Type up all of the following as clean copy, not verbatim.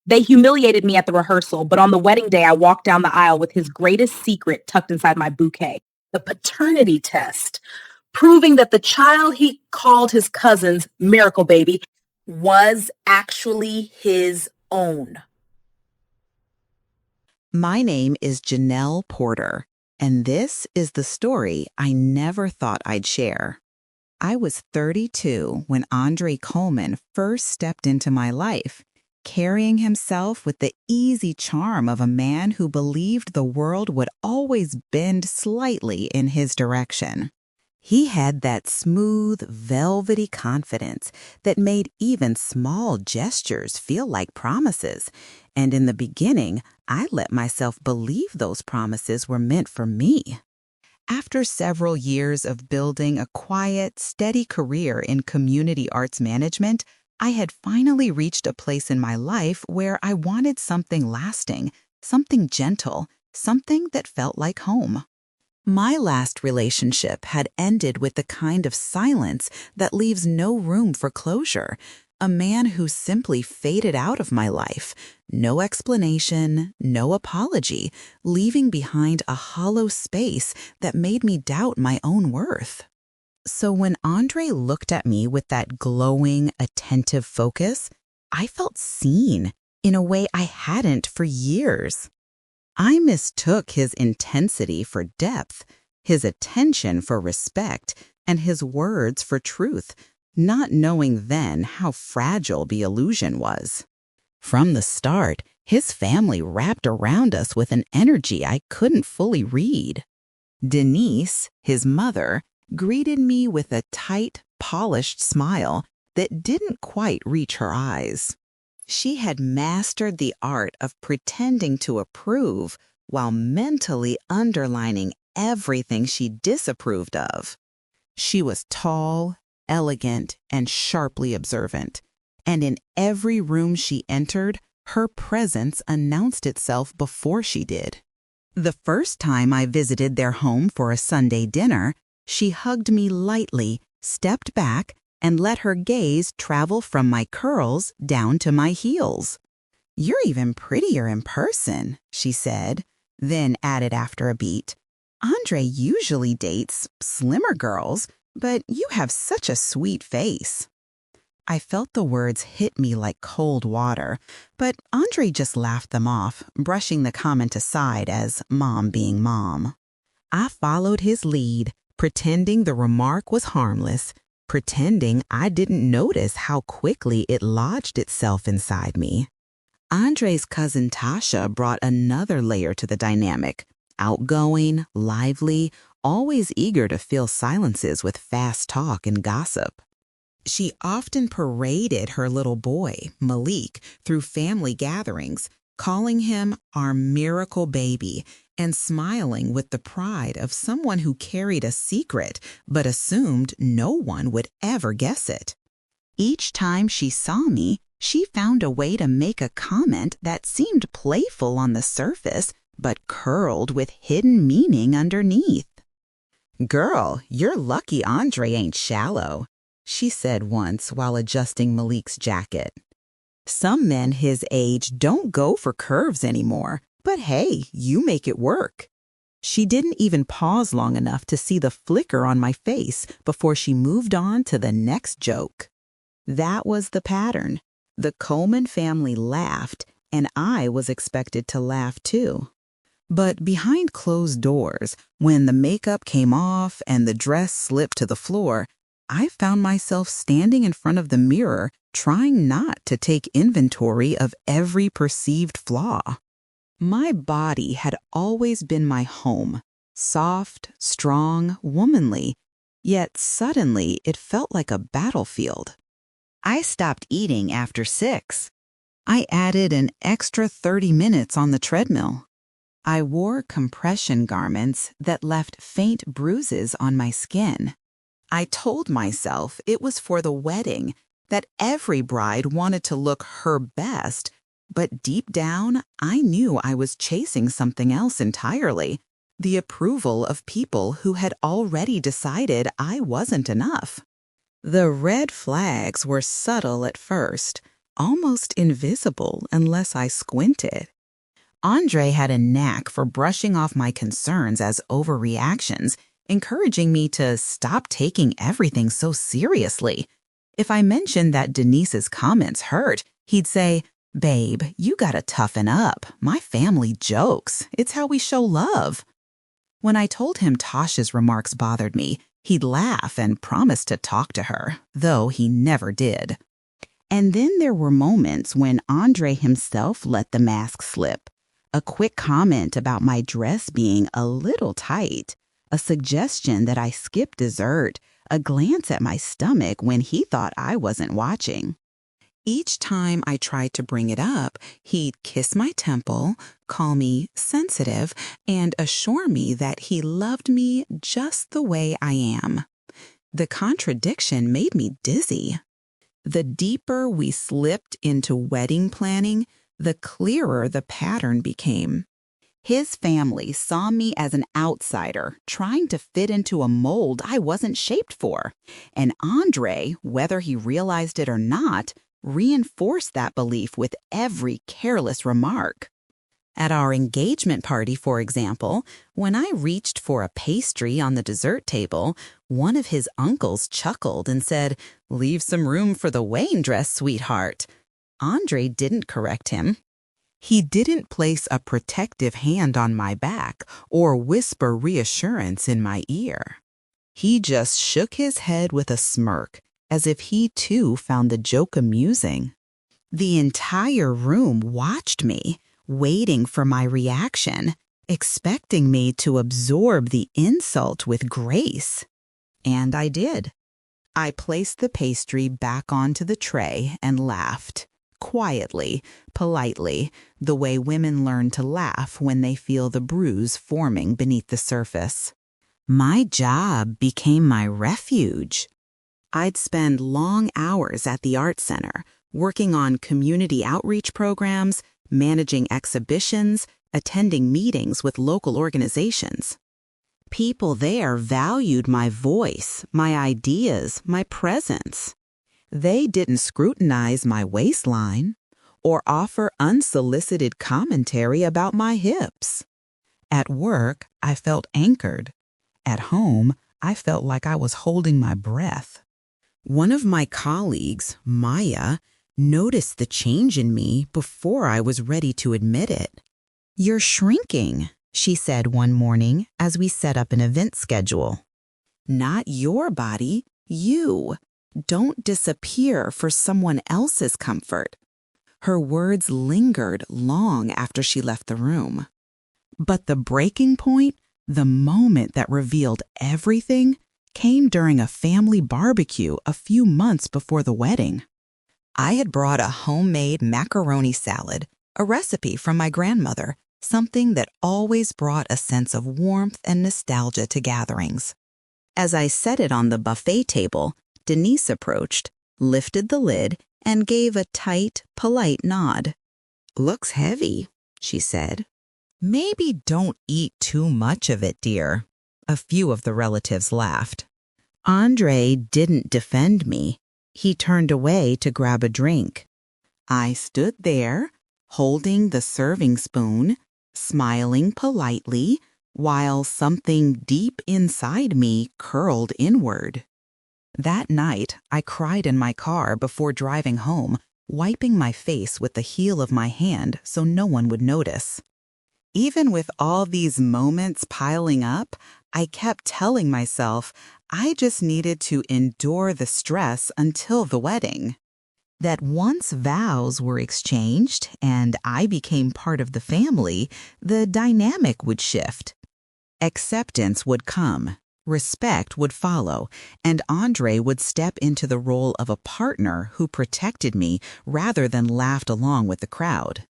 They humiliated me at the rehearsal, but on the wedding day, I walked down the aisle with his greatest secret tucked inside my bouquet, the paternity test, proving that the child he called his cousin's miracle baby was actually his own. My name is Janelle Porter, and this is the story I never thought I'd share. I was 32 when Andre Coleman first stepped into my life, carrying himself with the easy charm of a man who believed the world would always bend slightly in his direction. He had that smooth, velvety confidence that made even small gestures feel like promises, and in the beginning, I let myself believe those promises were meant for me. After several years of building a quiet, steady career in community arts management, I had finally reached a place in my life where I wanted something lasting, something gentle, something that felt like home. My last relationship had ended with the kind of silence that leaves no room for closure. A man who simply faded out of my life. No explanation, no apology, leaving behind a hollow space that made me doubt my own worth. So when Andre looked at me with that glowing, attentive focus, I felt seen in a way I hadn't for years. I mistook his intensity for depth, his attention for respect, and his words for truth, not knowing then how fragile the illusion was. From the start, his family wrapped around us with an energy I couldn't fully read. Denise, his mother, greeted me with a tight, polished smile that didn't quite reach her eyes. She had mastered the art of pretending to approve while mentally underlining everything she disapproved of. She was tall, elegant, and sharply observant, and in every room she entered, her presence announced itself before she did. The first time I visited their home for a Sunday dinner, she hugged me lightly, stepped back, and let her gaze travel from my curls down to my heels. "You're even prettier in person," she said, then added after a beat, "Andre usually dates slimmer girls, but you have such a sweet face." I felt the words hit me like cold water, but Andre just laughed them off, brushing the comment aside as mom being mom. I followed his lead, pretending the remark was harmless, pretending I didn't notice how quickly it lodged itself inside me. Andre's cousin Tasha brought another layer to the dynamic. Outgoing, lively, always eager to fill silences with fast talk and gossip. She often paraded her little boy, Malik, through family gatherings, calling him our miracle baby and smiling with the pride of someone who carried a secret but assumed no one would ever guess it. Each time she saw me, she found a way to make a comment that seemed playful on the surface but curled with hidden meaning underneath. "Girl, you're lucky Andre ain't shallow," she said once while adjusting Malik's jacket. "Some men his age don't go for curves anymore, but hey, you make it work." She didn't even pause long enough to see the flicker on my face before she moved on to the next joke. That was the pattern. The Coleman family laughed, and I was expected to laugh too. But behind closed doors, when the makeup came off and the dress slipped to the floor, I found myself standing in front of the mirror, trying not to take inventory of every perceived flaw. My body had always been my home, soft, strong, womanly, yet suddenly it felt like a battlefield. I stopped eating after 6. I added an extra 30 minutes on the treadmill. I wore compression garments that left faint bruises on my skin. I told myself it was for the wedding, that every bride wanted to look her best, but deep down, I knew I was chasing something else entirely, the approval of people who had already decided I wasn't enough. The red flags were subtle at first. almost invisible unless I squinted. Andre had a knack for brushing off my concerns as overreactions, encouraging me to stop taking everything so seriously. If I mentioned that Denise's comments hurt, he'd say, "Babe, you gotta toughen up. My family jokes. It's how we show love." When I told him Tasha's remarks bothered me, he'd laugh and promise to talk to her, though he never did. And then there were moments when Andre himself let the mask slip. A quick comment about my dress being a little tight, a suggestion that I skip dessert, a glance at my stomach when he thought I wasn't watching. Each time I tried to bring it up, he'd kiss my temple, call me sensitive, and assure me that he loved me just the way I am. The contradiction made me dizzy. The deeper we slipped into wedding planning, the clearer the pattern became. His family saw me as an outsider, trying to fit into a mold I wasn't shaped for. And Andre, whether he realized it or not, reinforced that belief with every careless remark. At our engagement party, for example, when I reached for a pastry on the dessert table, one of his uncles chuckled and said, "Leave some room for the wedding dress, sweetheart." Andre didn't correct him. He didn't place a protective hand on my back or whisper reassurance in my ear. He just shook his head with a smirk, as if he too found the joke amusing. The entire room watched me, waiting for my reaction, expecting me to absorb the insult with grace. And I did. I placed the pastry back onto the tray and laughed, quietly, politely, the way women learn to laugh when they feel the bruise forming beneath the surface. My job became my refuge. I'd spend long hours at the art center, working on community outreach programs, managing exhibitions, attending meetings with local organizations. People there valued my voice, my ideas, my presence. They didn't scrutinize my waistline or offer unsolicited commentary about my hips. At work, I felt anchored. At home, I felt like I was holding my breath. One of my colleagues, Maya, noticed the change in me before I was ready to admit it. "You're shrinking," she said one morning as we set up an event schedule. "Not your body, you. Don't disappear for someone else's comfort." Her words lingered long after she left the room. But the breaking point, the moment that revealed everything, came during a family barbecue a few months before the wedding. I had brought a homemade macaroni salad, a recipe from my grandmother, something that always brought a sense of warmth and nostalgia to gatherings. As I set it on the buffet table, Denise approached, lifted the lid, and gave a tight, polite nod. "Looks heavy," she said. "Maybe don't eat too much of it, dear." A few of the relatives laughed. Andre didn't defend me. He turned away to grab a drink. I stood there, holding the serving spoon, smiling politely, while something deep inside me curled inward. That night, I cried in my car before driving home, wiping my face with the heel of my hand so no one would notice. Even with all these moments piling up, I kept telling myself I just needed to endure the stress until the wedding. That once vows were exchanged and I became part of the family, the dynamic would shift. Acceptance would come, respect would follow, and Andre would step into the role of a partner who protected me rather than laughed along with the crowd.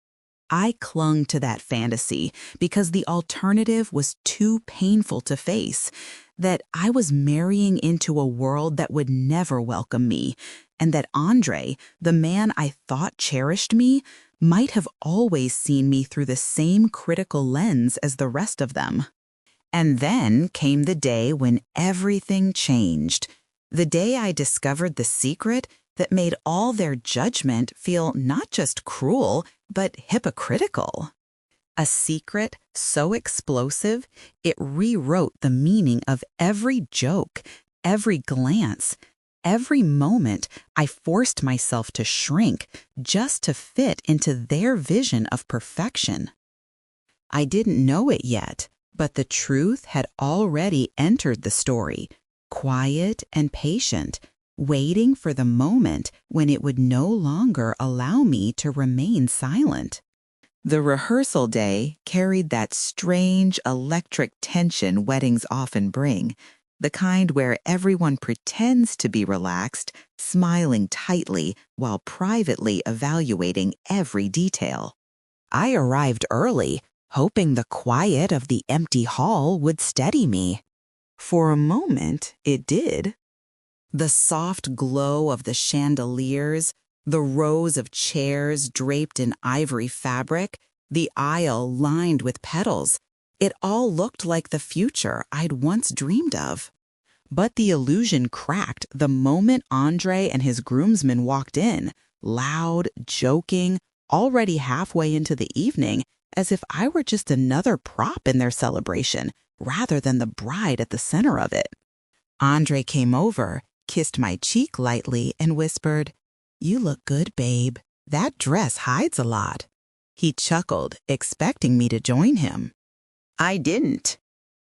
I clung to that fantasy because the alternative was too painful to face, that I was marrying into a world that would never welcome me, and that Andre, the man I thought cherished me, might have always seen me through the same critical lens as the rest of them. And then came the day when everything changed. The day I discovered the secret that made all their judgment feel not just cruel, but hypocritical. A secret so explosive, it rewrote the meaning of every joke, every glance, every moment I forced myself to shrink just to fit into their vision of perfection. I didn't know it yet, but the truth had already entered the story, quiet and patient, waiting for the moment when it would no longer allow me to remain silent. The rehearsal day carried that strange electric tension weddings often bring, the kind where everyone pretends to be relaxed, smiling tightly while privately evaluating every detail. I arrived early, hoping the quiet of the empty hall would steady me. For a moment, it did. The soft glow of the chandeliers, the rows of chairs draped in ivory fabric, the aisle lined with petals, it all looked like the future I'd once dreamed of. But the illusion cracked the moment Andre and his groomsmen walked in, loud, joking, already halfway into the evening, as if I were just another prop in their celebration, rather than the bride at the center of it. Andre came over, kissed my cheek lightly, and whispered, "You look good, babe. That dress hides a lot." He chuckled, expecting me to join him. I didn't.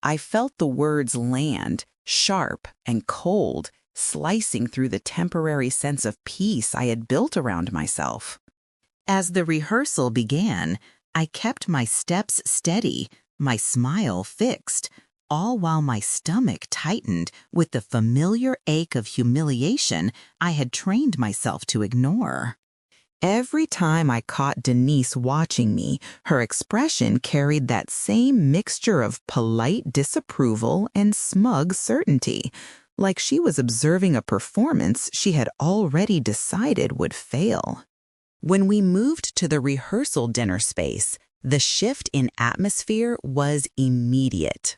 I felt the words land, sharp and cold, slicing through the temporary sense of peace I had built around myself. As the rehearsal began, I kept my steps steady, my smile fixed, all while my stomach tightened with the familiar ache of humiliation I had trained myself to ignore. Every time I caught Denise watching me, her expression carried that same mixture of polite disapproval and smug certainty, like she was observing a performance she had already decided would fail. When we moved to the rehearsal dinner space, the shift in atmosphere was immediate.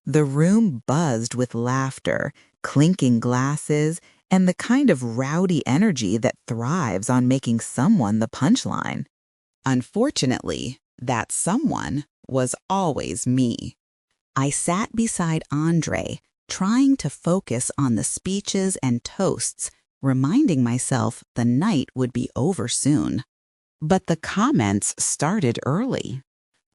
The room buzzed with laughter, clinking glasses, and the kind of rowdy energy that thrives on making someone the punchline. Unfortunately, that someone was always me. I sat beside Andre, trying to focus on the speeches and toasts, reminding myself the night would be over soon. But the comments started early.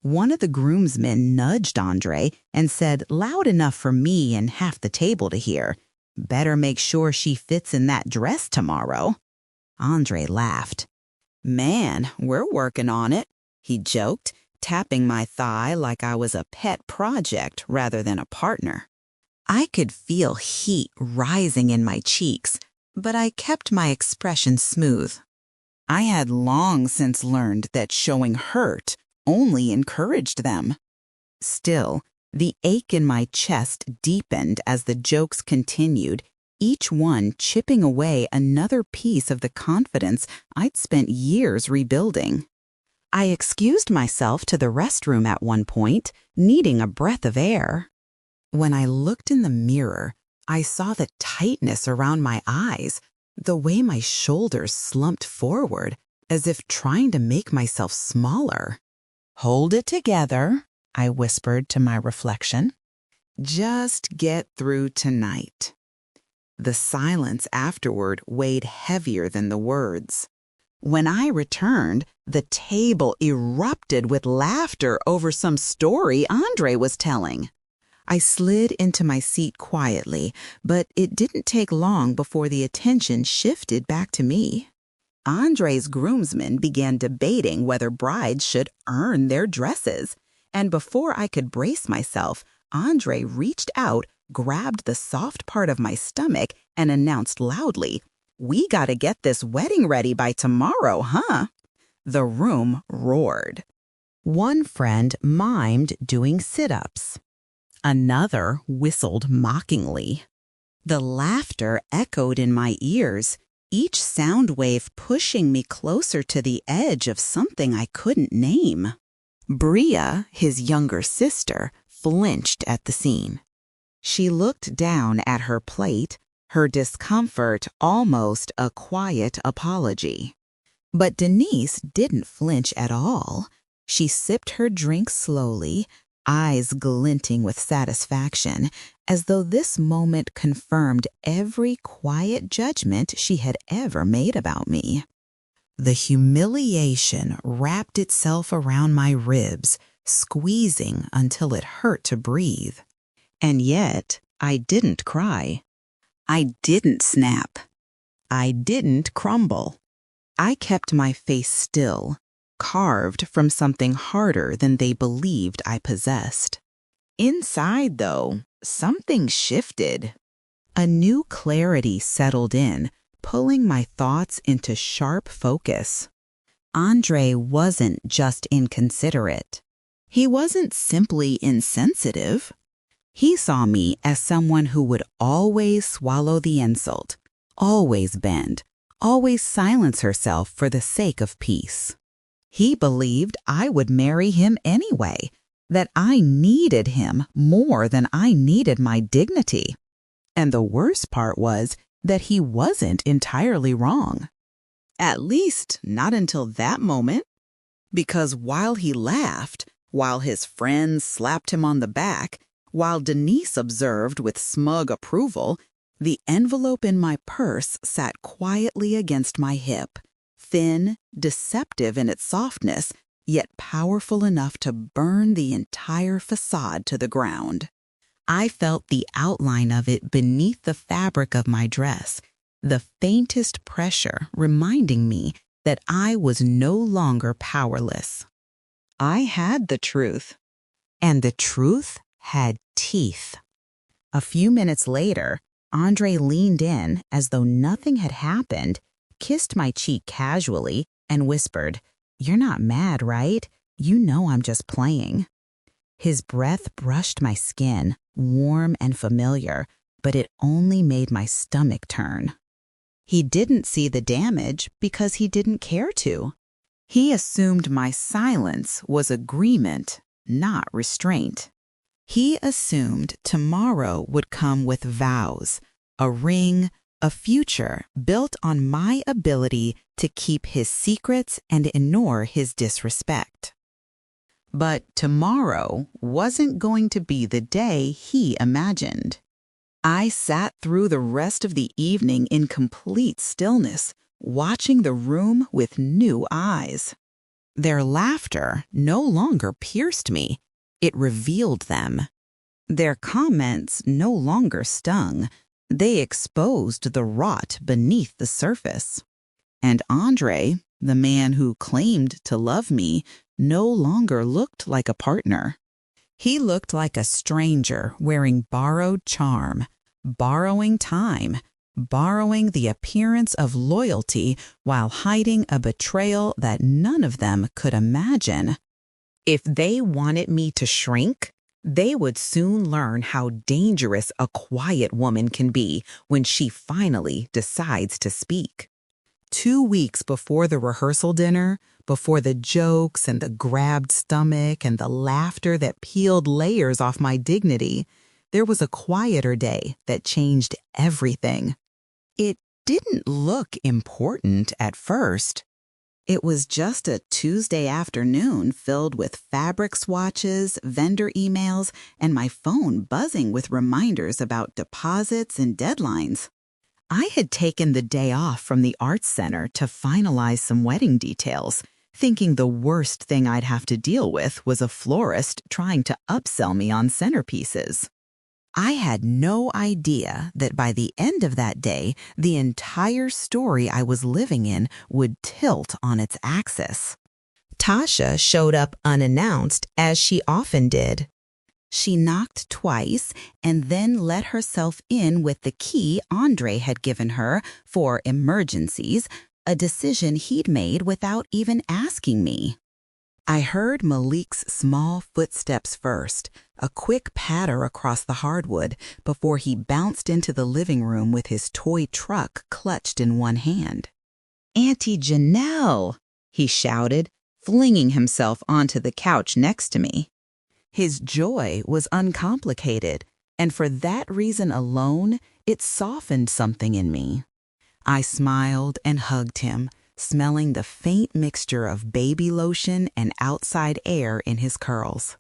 One of the groomsmen nudged Andre and said loud enough for me and half the table to hear, "Better make sure she fits in that dress tomorrow." Andre laughed. "Man, we're working on it," he joked, tapping my thigh like I was a pet project rather than a partner. I could feel heat rising in my cheeks, but I kept my expression smooth. I had long since learned that showing hurt only encouraged them. Still, the ache in my chest deepened as the jokes continued, each one chipping away another piece of the confidence I'd spent years rebuilding. I excused myself to the restroom at one point, needing a breath of air. When I looked in the mirror, I saw the tightness around my eyes, the way my shoulders slumped forward, as if trying to make myself smaller. "Hold it together," I whispered to my reflection. "Just get through tonight." The silence afterward weighed heavier than the words. When I returned, the table erupted with laughter over some story Andre was telling. I slid into my seat quietly, but it didn't take long before the attention shifted back to me. Andre's groomsmen began debating whether brides should earn their dresses, and before I could brace myself, Andre reached out, grabbed the soft part of my stomach, and announced loudly, "We gotta get this wedding ready by tomorrow, huh?" The room roared. One friend mimed doing sit-ups. Another whistled mockingly. The laughter echoed in my ears, each sound wave pushing me closer to the edge of something I couldn't name. Bria, his younger sister, flinched at the scene. She looked down at her plate, her discomfort almost a quiet apology. But Denise didn't flinch at all. She sipped her drink slowly, eyes glinting with satisfaction, as though this moment confirmed every quiet judgment she had ever made about me. The humiliation wrapped itself around my ribs, squeezing until it hurt to breathe. And yet, I didn't cry. I didn't snap. I didn't crumble. I kept my face still, carved from something harder than they believed I possessed. Inside, though, something shifted. A new clarity settled in, pulling my thoughts into sharp focus. Andre wasn't just inconsiderate. He wasn't simply insensitive. He saw me as someone who would always swallow the insult, always bend, always silence herself for the sake of peace. He believed I would marry him anyway, that I needed him more than I needed my dignity. And the worst part was that he wasn't entirely wrong. At least not until that moment. Because while he laughed, while his friends slapped him on the back, while Denise observed with smug approval, the envelope in my purse sat quietly against my hip, thin, deceptive in its softness, yet powerful enough to burn the entire facade to the ground. I felt the outline of it beneath the fabric of my dress, the faintest pressure reminding me that I was no longer powerless. I had the truth, and the truth had teeth. A few minutes later, Andre leaned in as though nothing had happened, kissed my cheek casually, and whispered, "You're not mad, right? You know I'm just playing." His breath brushed my skin, warm and familiar, but it only made my stomach turn. He didn't see the damage because he didn't care to. He assumed my silence was agreement, not restraint. He assumed tomorrow would come with vows, a ring, a future built on my ability to keep his secrets and ignore his disrespect. But tomorrow wasn't going to be the day he imagined. I sat through the rest of the evening in complete stillness, watching the room with new eyes. Their laughter no longer pierced me. It revealed them. Their comments no longer stung. They exposed the rot beneath the surface. And Andre, the man who claimed to love me, no longer looked like a partner. He looked like a stranger wearing borrowed charm, borrowing time, borrowing the appearance of loyalty while hiding a betrayal that none of them could imagine. If they wanted me to shrink, they would soon learn how dangerous a quiet woman can be when she finally decides to speak. 2 weeks before the rehearsal dinner, before the jokes and the grabbed stomach and the laughter that peeled layers off my dignity, there was a quieter day that changed everything. It didn't look important at first. It was just a Tuesday afternoon filled with fabric swatches, vendor emails, and my phone buzzing with reminders about deposits and deadlines. I had taken the day off from the arts center to finalize some wedding details, thinking the worst thing I'd have to deal with was a florist trying to upsell me on centerpieces. I had no idea that by the end of that day, the entire story I was living in would tilt on its axis. Tasha showed up unannounced, as she often did. She knocked twice and then let herself in with the key Andre had given her for emergencies, a decision he'd made without even asking me. I heard Malik's small footsteps first, a quick patter across the hardwood before he bounced into the living room with his toy truck clutched in one hand. "Auntie Janelle!" he shouted, flinging himself onto the couch next to me. His joy was uncomplicated, And for that reason alone, it softened something in me. I smiled and hugged him, smelling the faint mixture of baby lotion and outside air in his curls.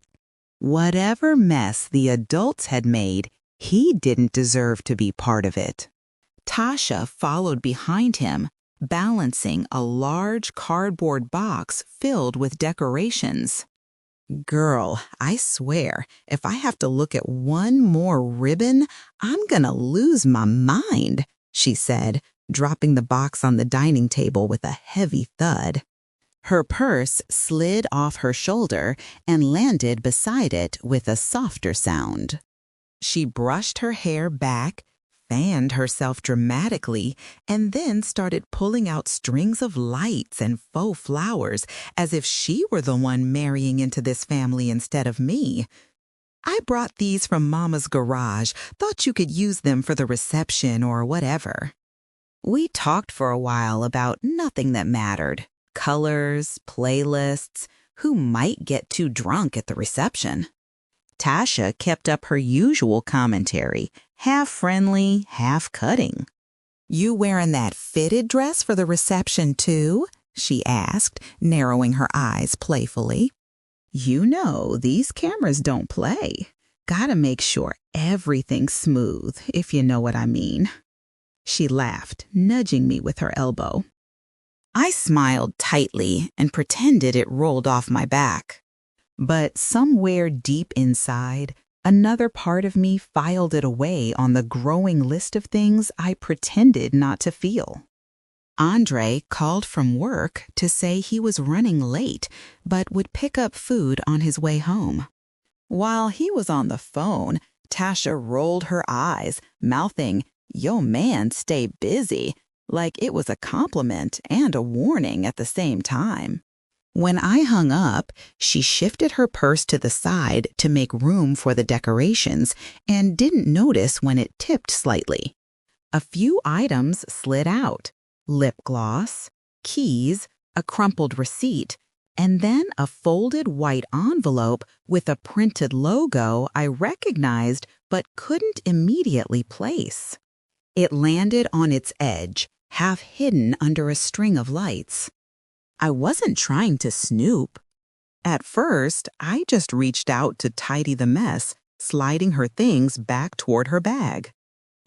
Whatever mess the adults had made, he didn't deserve to be part of it. Tasha followed behind him, balancing a large cardboard box filled with decorations. Girl, I swear, if I have to look at one more ribbon, I'm gonna lose my mind, she said, dropping the box on the dining table with a heavy thud. Her purse slid off her shoulder and landed beside it with a softer sound. She brushed her hair back, fanned herself dramatically, and then started pulling out strings of lights and faux flowers as if she were the one marrying into this family instead of me. I brought these from Mama's garage, thought you could use them for the reception or whatever. We talked for a while about nothing that mattered. Colors, playlists, who might get too drunk at the reception. Tasha kept up her usual commentary, half friendly, half cutting. "You wearing that fitted dress for the reception too?" she asked, narrowing her eyes playfully. "You know, these cameras don't play. Gotta make sure everything's smooth, if you know what I mean." She laughed, nudging me with her elbow. I smiled tightly and pretended it rolled off my back. But somewhere deep inside, another part of me filed it away on the growing list of things I pretended not to feel. Andre called from work to say he was running late, but would pick up food on his way home. While he was on the phone, Tasha rolled her eyes, mouthing, "Yo man, stay busy," like it was a compliment and a warning at the same time. When I hung up, she shifted her purse to the side to make room for the decorations and didn't notice when it tipped slightly. A few items slid out: lip gloss, keys, a crumpled receipt, and then a folded white envelope with a printed logo I recognized but couldn't immediately place. It landed on its edge, half hidden under a string of lights. I wasn't trying to snoop. At first, I just reached out to tidy the mess, sliding her things back toward her bag.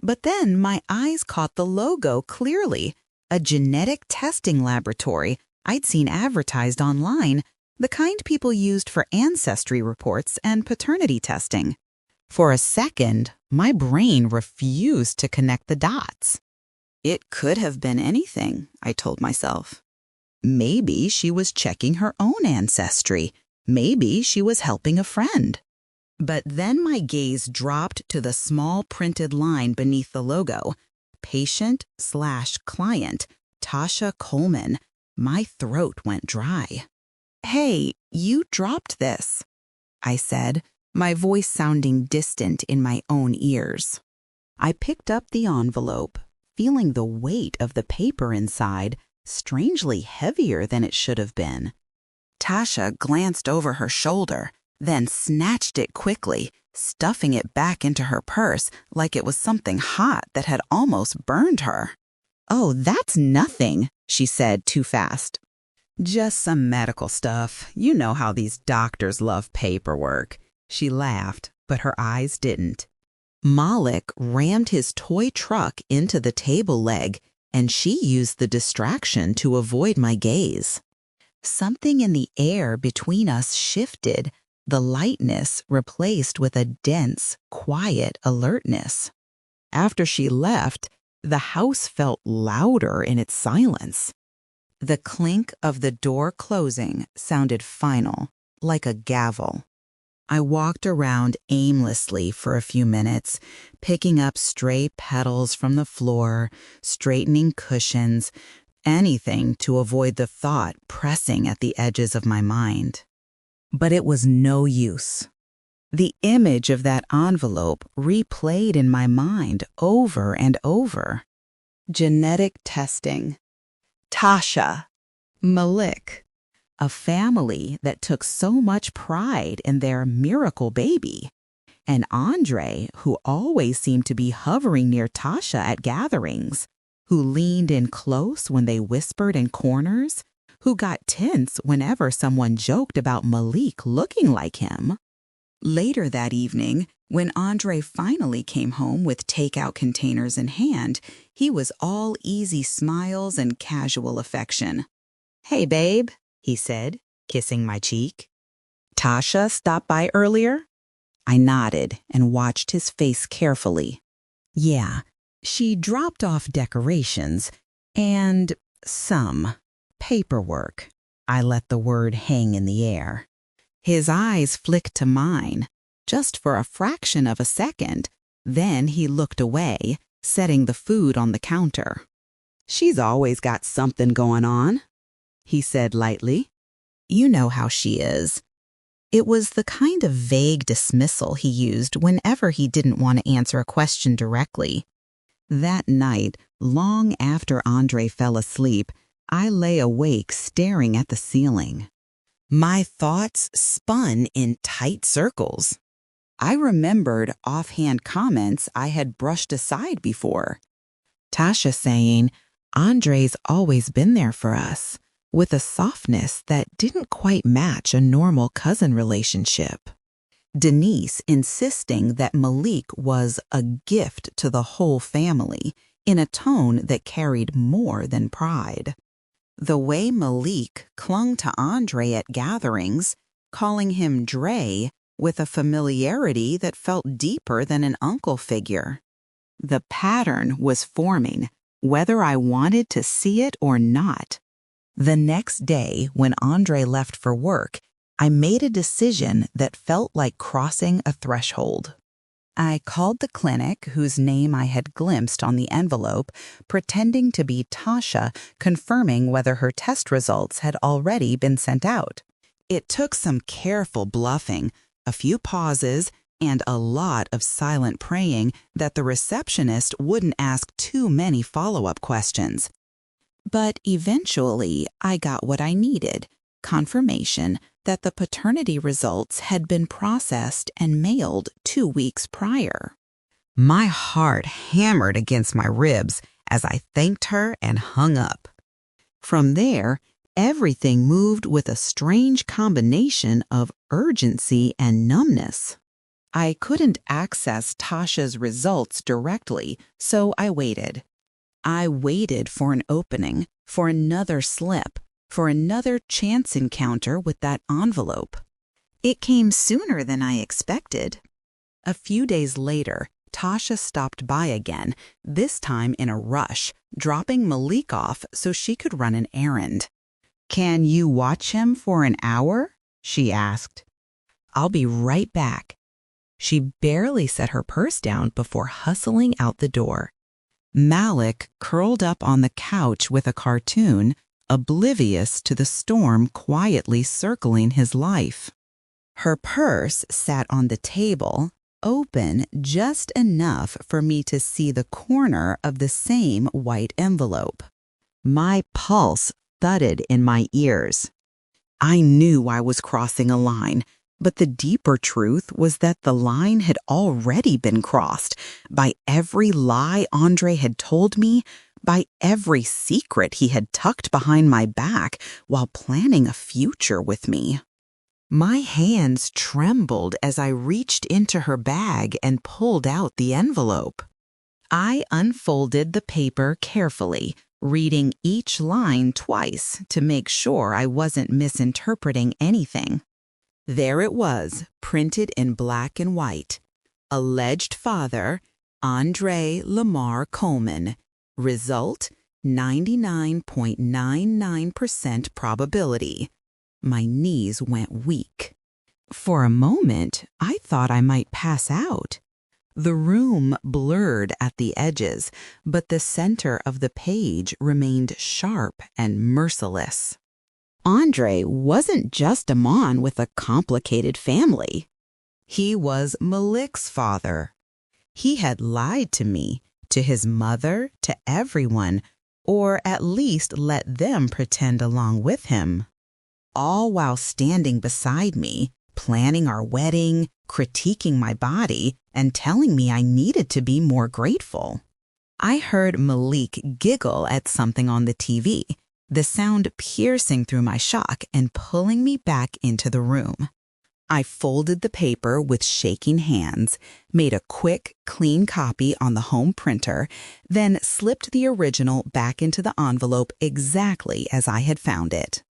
But then my eyes caught the logo clearly, a genetic testing laboratory I'd seen advertised online, the kind people used for ancestry reports and paternity testing. For a second, my brain refused to connect the dots. It could have been anything, I told myself. Maybe she was checking her own ancestry. Maybe she was helping a friend. But then my gaze dropped to the small printed line beneath the logo, patient/client, Tasha Coleman. My throat went dry. "Hey, you dropped this," I said, my voice sounding distant in my own ears. I picked up the envelope, feeling the weight of the paper inside, strangely heavier than it should have been. Tasha glanced over her shoulder, then snatched it quickly, stuffing it back into her purse like it was something hot that had almost burned her. "Oh, that's nothing," she said too fast. "Just some medical stuff. You know how these doctors love paperwork." She laughed, but her eyes didn't. Malik rammed his toy truck into the table leg, and she used the distraction to avoid my gaze. Something in the air between us shifted, the lightness replaced with a dense, quiet alertness. After she left, the house felt louder in its silence. The clink of the door closing sounded final, like a gavel. I walked around aimlessly for a few minutes, picking up stray petals from the floor, straightening cushions, anything to avoid the thought pressing at the edges of my mind. But it was no use. The image of that envelope replayed in my mind over and over. Genetic testing. Tasha. Malik. A family that took so much pride in their miracle baby. And Andre, who always seemed to be hovering near Tasha at gatherings, who leaned in close when they whispered in corners, who got tense whenever someone joked about Malik looking like him. Later that evening, when Andre finally came home with takeout containers in hand, he was all easy smiles and casual affection. "Hey, babe," he said, kissing my cheek. "Tasha stopped by earlier?" I nodded and watched his face carefully. Yeah, she dropped off decorations and some paperwork. I let the word hang in the air. His eyes flicked to mine, just for a fraction of a second. Then he looked away, setting the food on the counter. "She's always got something going on," he said lightly. "You know how she is." It was the kind of vague dismissal he used whenever he didn't want to answer a question directly. That night, long after Andre fell asleep, I lay awake staring at the ceiling. My thoughts spun in tight circles. I remembered offhand comments I had brushed aside before. Tasha saying, "Andre's always been there for us," with a softness that didn't quite match a normal cousin relationship. Denise insisting that Malik was a gift to the whole family in a tone that carried more than pride. The way Malik clung to Andre at gatherings, calling him Dre with a familiarity that felt deeper than an uncle figure. The pattern was forming, whether I wanted to see it or not. The next day, when Andre left for work, I made a decision that felt like crossing a threshold. I called the clinic whose name I had glimpsed on the envelope, pretending to be Tasha, confirming whether her test results had already been sent out. It took some careful bluffing, a few pauses, and a lot of silent praying that the receptionist wouldn't ask too many follow-up questions. But eventually, I got what I needed, confirmation that the paternity results had been processed and mailed 2 weeks prior. My heart hammered against my ribs as I thanked her and hung up. From there, everything moved with a strange combination of urgency and numbness. I couldn't access Tasha's results directly, so I waited. I waited for an opening, for another slip, for another chance encounter with that envelope. It came sooner than I expected. A few days later, Tasha stopped by again, this time in a rush, dropping Malik off so she could run an errand. "Can you watch him for an hour?" she asked. "I'll be right back." She barely set her purse down before hustling out the door. Malik curled up on the couch with a cartoon, oblivious to the storm quietly circling his life. Her purse sat on the table, open just enough for me to see the corner of the same white envelope. My pulse thudded in my ears. I knew I was crossing a line, but the deeper truth was that the line had already been crossed by every lie Andre had told me, by every secret he had tucked behind my back while planning a future with me. My hands trembled as I reached into her bag and pulled out the envelope. I unfolded the paper carefully, reading each line twice to make sure I wasn't misinterpreting anything. There it was, printed in black and white. Alleged father, Andre Lamar Coleman. Result, 99.99% probability. My knees went weak. For a moment, I thought I might pass out. The room blurred at the edges, but the center of the page remained sharp and merciless. Andre wasn't just a man with a complicated family. He was Malik's father. He had lied to me, to his mother, to everyone, or at least let them pretend along with him. All while standing beside me, planning our wedding, critiquing my body and telling me I needed to be more grateful. I heard Malik giggle at something on the TV, the sound piercing through my shock and pulling me back into the room. I folded the paper with shaking hands, made a quick, clean copy on the home printer, then slipped the original back into the envelope exactly as I had found it.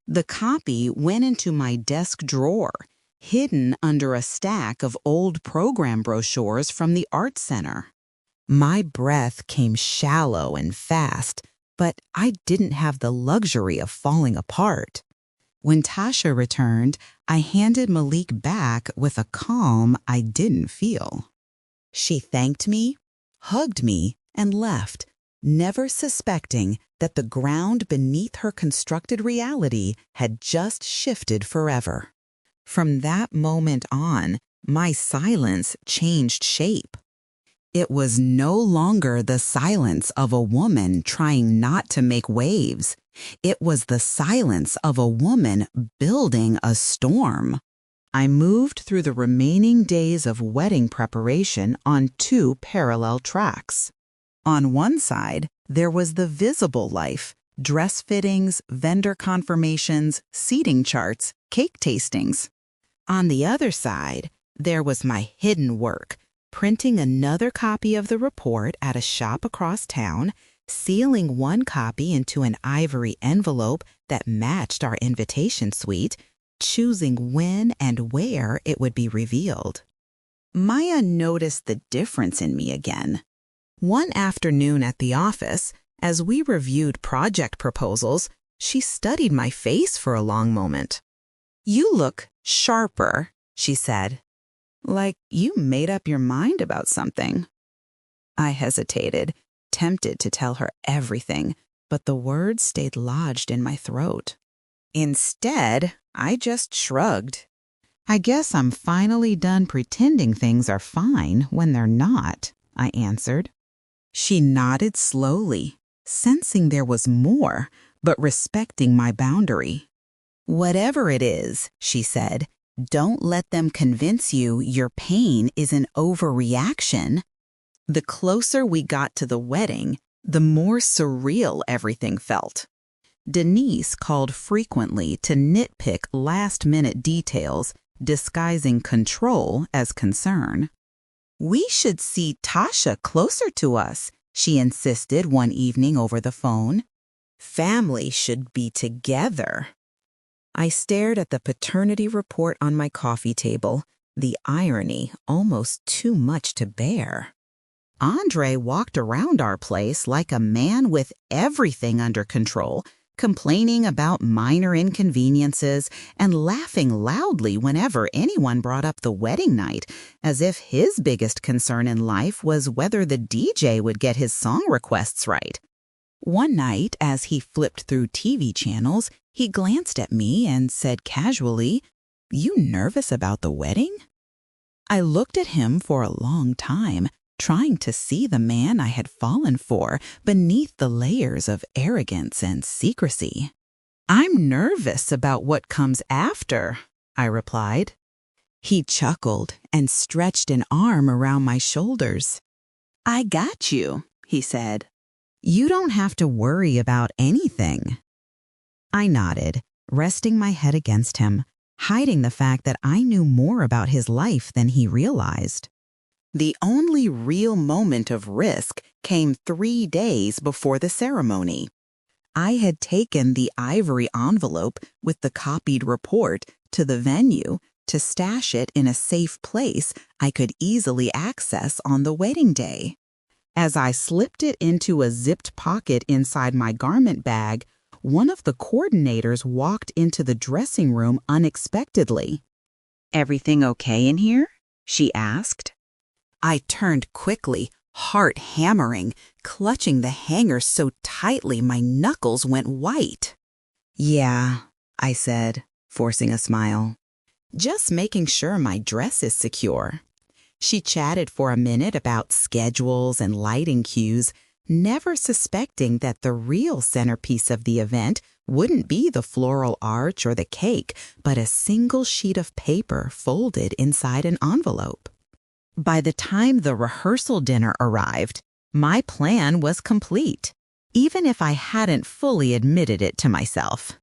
The copy went into my desk drawer, hidden under a stack of old program brochures from the Art Center. My breath came shallow and fast, but I didn't have the luxury of falling apart. When Tasha returned, I handed Malik back with a calm I didn't feel. She thanked me, hugged me, and left, never suspecting that the ground beneath her constructed reality had just shifted forever. From that moment on, my silence changed shape. It was no longer the silence of a woman trying not to make waves. It was the silence of a woman building a storm. I moved through the remaining days of wedding preparation on two parallel tracks. On one side, there was the visible life, dress fittings, vendor confirmations, seating charts, cake tastings. On the other side, there was my hidden work, printing another copy of the report at a shop across town, sealing one copy into an ivory envelope that matched our invitation suite, choosing when and where it would be revealed. Maya noticed the difference in me again. One afternoon at the office, as we reviewed project proposals, she studied my face for a long moment. "You look sharper," she said. "Like you made up your mind about something." I hesitated, tempted to tell her everything, but the words stayed lodged in my throat. Instead, I just shrugged. "I guess I'm finally done pretending things are fine when they're not," I answered. She nodded slowly, sensing there was more, but respecting my boundary. "Whatever it is," she said, "don't let them convince you your pain is an overreaction." The closer we got to the wedding, the more surreal everything felt. Denise called frequently to nitpick last-minute details, disguising control as concern. "We should see Tasha closer to us," she insisted one evening over the phone. "Family should be together." I stared at the paternity report on my coffee table, the irony almost too much to bear. Andre walked around our place like a man with everything under control, complaining about minor inconveniences and laughing loudly whenever anyone brought up the wedding night, as if his biggest concern in life was whether the DJ would get his song requests right. One night, as he flipped through TV channels, he glanced at me and said casually, "You nervous about the wedding?" I looked at him for a long time, trying to see the man I had fallen for beneath the layers of arrogance and secrecy. "I'm nervous about what comes after," I replied. He chuckled and stretched an arm around my shoulders. "I got you," he said. "You don't have to worry about anything." I nodded, resting my head against him, hiding the fact that I knew more about his life than he realized. The only real moment of risk came 3 days before the ceremony. I had taken the ivory envelope with the copied report to the venue to stash it in a safe place I could easily access on the wedding day. As I slipped it into a zipped pocket inside my garment bag, one of the coordinators walked into the dressing room unexpectedly. "Everything okay in here?" she asked. I turned quickly, heart hammering, clutching the hanger so tightly my knuckles went white. "Yeah," I said, forcing a smile. "Just making sure my dress is secure." She chatted for a minute about schedules and lighting cues, never suspecting that the real centerpiece of the event wouldn't be the floral arch or the cake, but a single sheet of paper folded inside an envelope. By the time the rehearsal dinner arrived, my plan was complete, even if I hadn't fully admitted it to myself.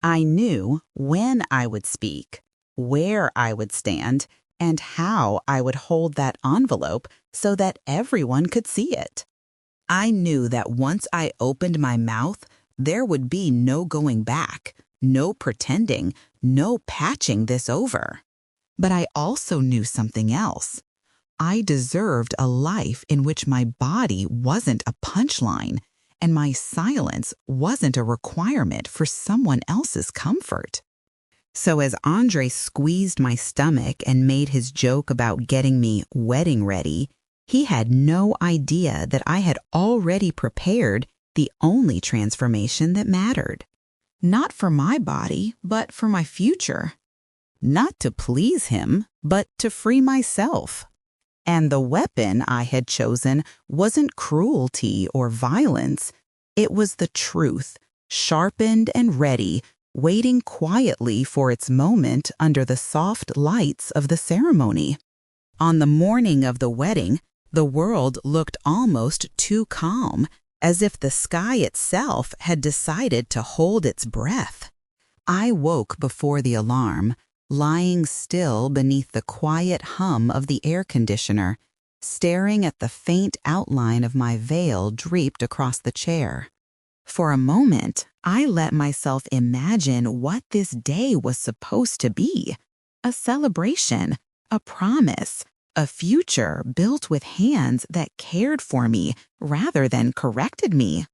I knew when I would speak, where I would stand, and how I would hold that envelope so that everyone could see it. I knew that once I opened my mouth, there would be no going back, no pretending, no patching this over. But I also knew something else. I deserved a life in which my body wasn't a punchline, and my silence wasn't a requirement for someone else's comfort. So as Andre squeezed my stomach and made his joke about getting me wedding ready, he had no idea that I had already prepared the only transformation that mattered. Not for my body, but for my future. Not to please him, but to free myself. And the weapon I had chosen wasn't cruelty or violence. It was the truth, sharpened and ready, waiting quietly for its moment under the soft lights of the ceremony. On the morning of the wedding, the world looked almost too calm, as if the sky itself had decided to hold its breath. I woke before the alarm, lying still beneath the quiet hum of the air conditioner, staring at the faint outline of my veil draped across the chair. For a moment, I let myself imagine what this day was supposed to be. A celebration, a promise, a future built with hands that cared for me rather than corrected me.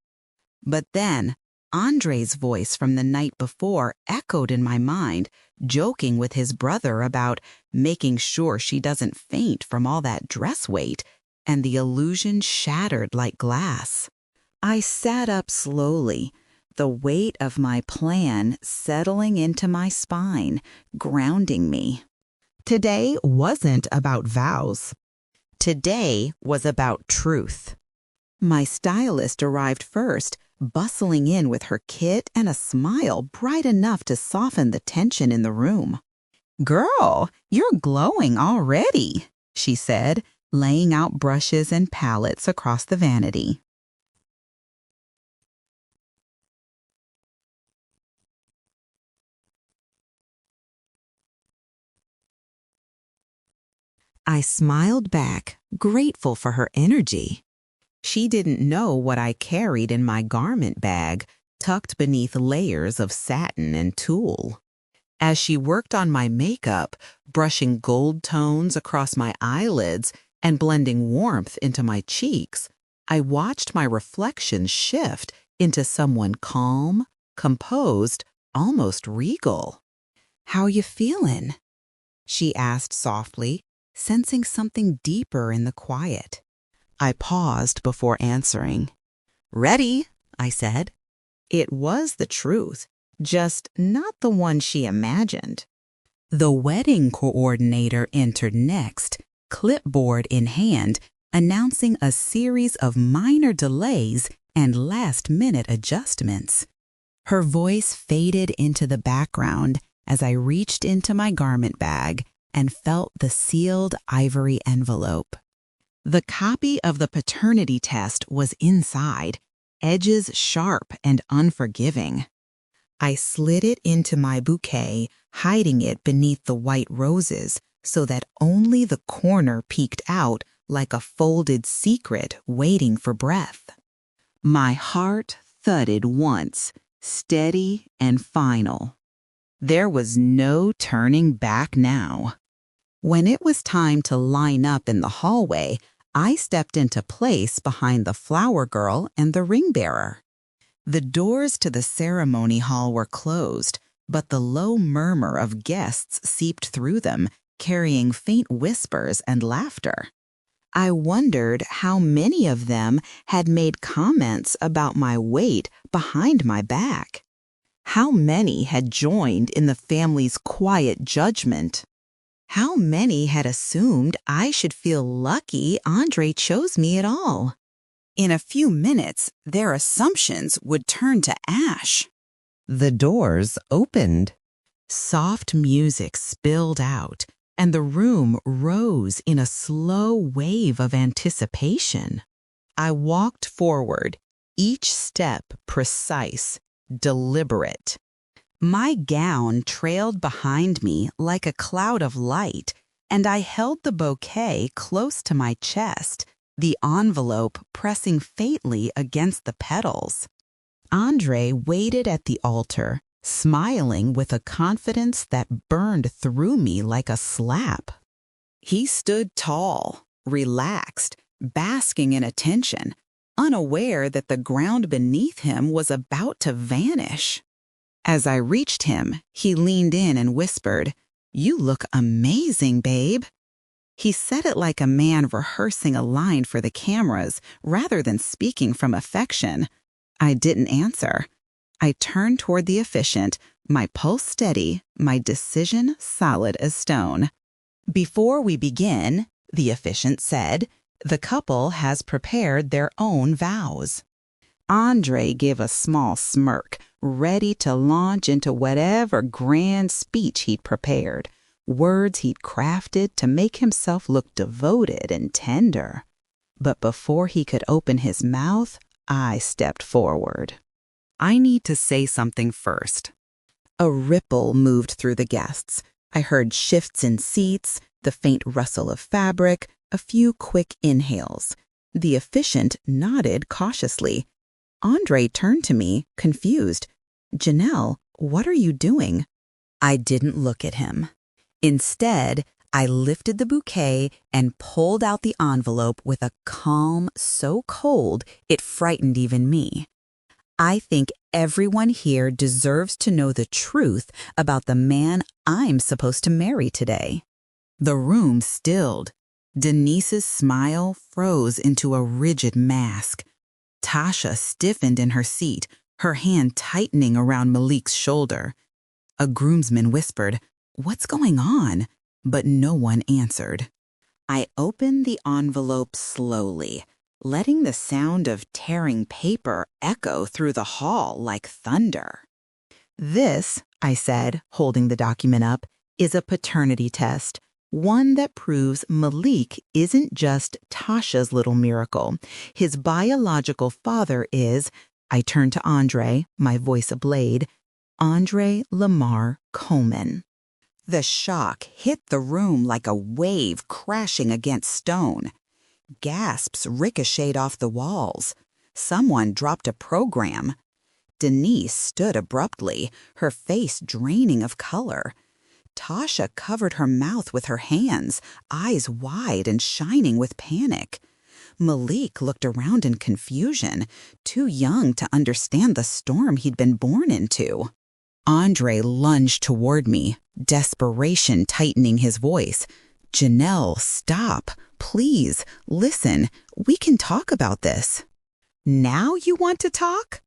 But then, Andre's voice from the night before echoed in my mind, joking with his brother about making sure she doesn't faint from all that dress weight, and the illusion shattered like glass. I sat up slowly, the weight of my plan settling into my spine, grounding me. Today wasn't about vows. Today was about truth. My stylist arrived first, bustling in with her kit and a smile bright enough to soften the tension in the room. "Girl, you're glowing already," she said, laying out brushes and palettes across the vanity. I smiled back, grateful for her energy. She didn't know what I carried in my garment bag, tucked beneath layers of satin and tulle. As she worked on my makeup, brushing gold tones across my eyelids and blending warmth into my cheeks, I watched my reflection shift into someone calm, composed, almost regal. "How you feelin'?" she asked softly, sensing something deeper in the quiet. I paused before answering. "Ready," I said. It was the truth, just not the one she imagined. The wedding coordinator entered next, clipboard in hand, announcing a series of minor delays and last-minute adjustments. Her voice faded into the background as I reached into my garment bag and felt the sealed ivory envelope. The copy of the paternity test was inside, edges sharp and unforgiving. I slid it into my bouquet, hiding it beneath the white roses so that only the corner peeked out like a folded secret waiting for breath. My heart thudded once, steady and final. There was no turning back now. When it was time to line up in the hallway, I stepped into place behind the flower girl and the ring bearer. The doors to the ceremony hall were closed, but the low murmur of guests seeped through them, carrying faint whispers and laughter. I wondered how many of them had made comments about my weight behind my back. How many had joined in the family's quiet judgment? How many had assumed I should feel lucky Andre chose me at all? In a few minutes, their assumptions would turn to ash. The doors opened. Soft music spilled out, and the room rose in a slow wave of anticipation. I walked forward, each step precise, deliberate. My gown trailed behind me like a cloud of light, and I held the bouquet close to my chest, the envelope pressing faintly against the petals. Andre waited at the altar, smiling with a confidence that burned through me like a slap. He stood tall, relaxed, basking in attention, unaware that the ground beneath him was about to vanish. As I reached him, he leaned in and whispered, "You look amazing, babe." He said it like a man rehearsing a line for the cameras rather than speaking from affection. I didn't answer. I turned toward the officiant, my pulse steady, my decision solid as stone. "Before we begin," the officiant said, "the couple has prepared their own vows." Andre gave a small smirk, ready to launch into whatever grand speech he'd prepared, words he'd crafted to make himself look devoted and tender. But before he could open his mouth, I stepped forward. "I need to say something first." A ripple moved through the guests. I heard shifts in seats, the faint rustle of fabric, a few quick inhales. The officiant nodded cautiously. Andre turned to me, confused. "Janelle, what are you doing?" I didn't look at him. Instead, I lifted the bouquet and pulled out the envelope with a calm so cold it frightened even me. "I think everyone here deserves to know the truth about the man I'm supposed to marry today." The room stilled. Denise's smile froze into a rigid mask. Tasha stiffened in her seat, her hand tightening around Malik's shoulder. A groomsman whispered, "What's going on?" But no one answered. I opened the envelope slowly, letting the sound of tearing paper echo through the hall like thunder. "This," I said, holding the document up, "is a paternity test. One that proves Malik isn't just Tasha's little miracle. His biological father is," I turned to Andre, my voice ablade, "Andre Lamar Coleman." The shock hit the room like a wave crashing against stone. Gasps ricocheted off the walls. Someone dropped a program. Denise stood abruptly, her face draining of color. Tasha covered her mouth with her hands, eyes wide and shining with panic. Malik looked around in confusion, too young to understand the storm he'd been born into. Andre lunged toward me, desperation tightening his voice. "Janelle, stop. Please, listen. We can talk about this." "Now you want to talk?"